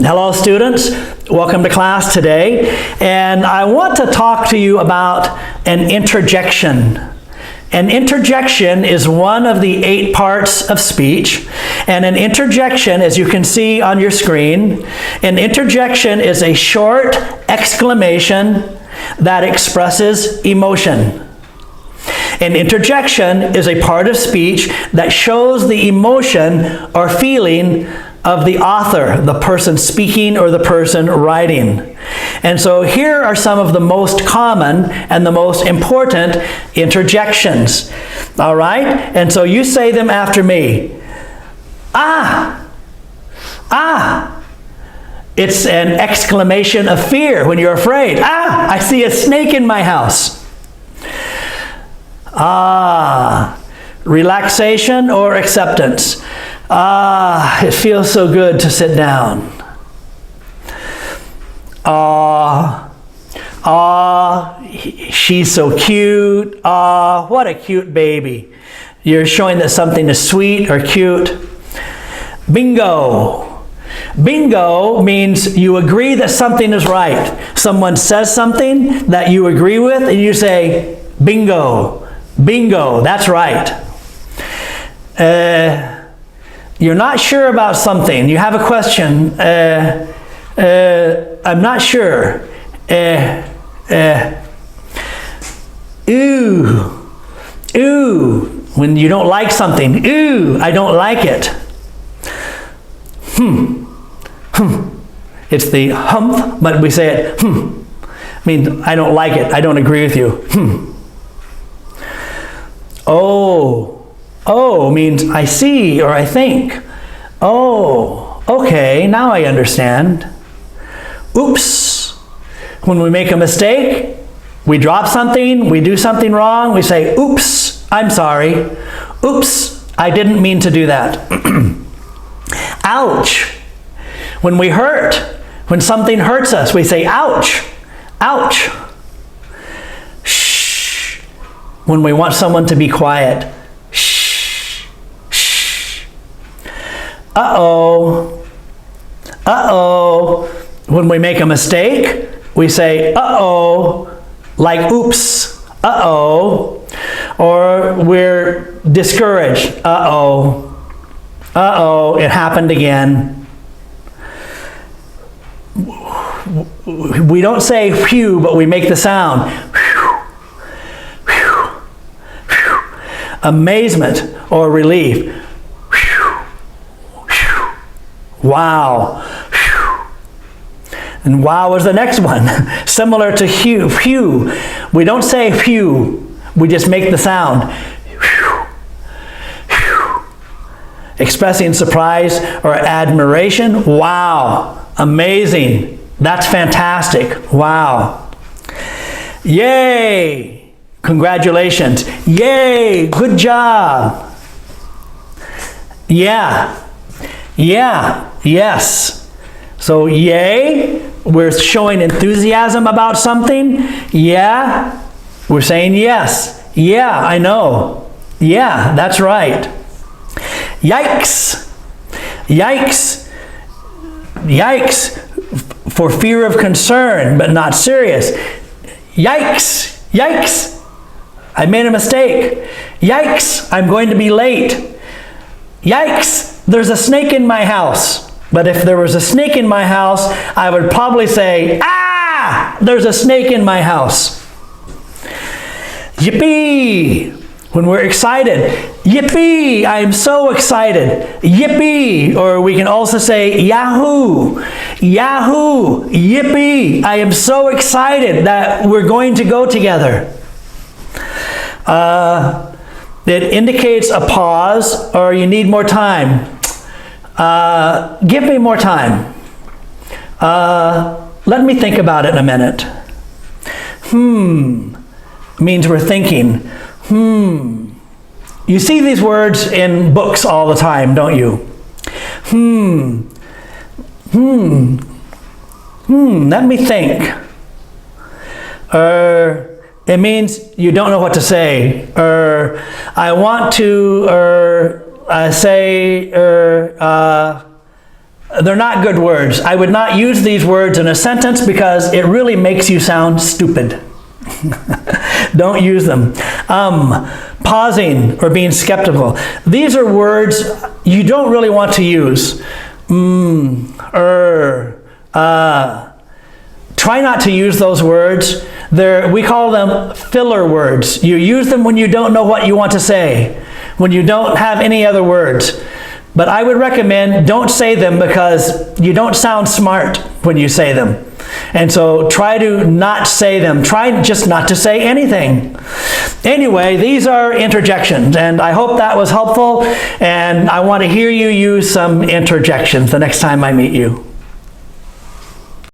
Hello students, welcome to class today, and I want to talk to you about an interjection. An interjection is one of the 8 parts of speech, and an interjection, as you can see on your screen, an interjection is a short exclamation that expresses emotion. An interjection is a part of speech that shows the emotion or feeling of the author, the person speaking or the person writing. And so here are some of the most common and the most important interjections. All right? And so you say them after me. Ah! Ah! It's an exclamation of fear when you're afraid. Ah! I see a snake in my house. Ah! Relaxation or acceptance. Ah, it feels so good to sit down. She's so cute. What a cute baby. You're showing that something is sweet or cute. Bingo. Bingo means you agree that something is right. Someone says something that you agree with and you say, bingo. Bingo, that's right. You're not sure about something. You have a question. I'm not sure. Ooh. Ooh. When you don't like something. Ooh, I don't like it. It's the humph, but we say it I mean, I don't like it. I don't agree with you. Oh. Oh means I see or I think. Oh, okay, now I understand. Oops. When we make a mistake, we drop something, we do something wrong, we say, oops, I'm sorry. Oops, I didn't mean to do that. Ouch. When we hurt, when something hurts us, we say, ouch, ouch. Shh. When we want someone to be quiet. Uh-oh. Uh-oh. When we make a mistake, we say, uh-oh, like oops, uh-oh. Or we're discouraged, uh-oh. Uh-oh, it happened again. We don't say phew, but we make the sound. Phew, phew, phew. Amazement or relief. Wow. And wow is the next one. Similar to phew, phew. We don't say phew. We just make the sound. Expressing surprise or admiration. Wow. Amazing. That's fantastic. Wow. Yay. Congratulations. Yay. Good job. Yeah. Yeah. Yes. So yay, we're showing enthusiasm about something. Yeah, we're saying yes. Yeah, I know. Yeah, that's right. Yikes. Yikes. Yikes. For fear of concern, but not serious. Yikes. Yikes. I made a mistake. Yikes, I'm going to be late. Yikes, there's a snake in my house. But if there was a snake in my house, I would probably say, ah, there's a snake in my house. Yippee, when we're excited. Yippee, I'm so excited. Yippee, or we can also say yahoo. Yahoo, yippee, I am so excited that we're going to go together. It indicates a pause or you need more time. Give me more time. Let me think about it in a minute. Means we're thinking. You see these words in books all the time, don't you? Let me think. It means you don't know what to say. I want to say they're not good words. I would not use these words in a sentence because it really makes you sound stupid. Don't use them. Pausing or being skeptical. These are words you don't really want to use. Try not to use those words. We call them filler words. You use them when you don't know what you want to say, when you don't have any other words. But I would recommend don't say them because you don't sound smart when you say them. And so try to not say them. Try just not to say anything. Anyway, these are interjections, and I hope that was helpful, and I want to hear you use some interjections the next time I meet you.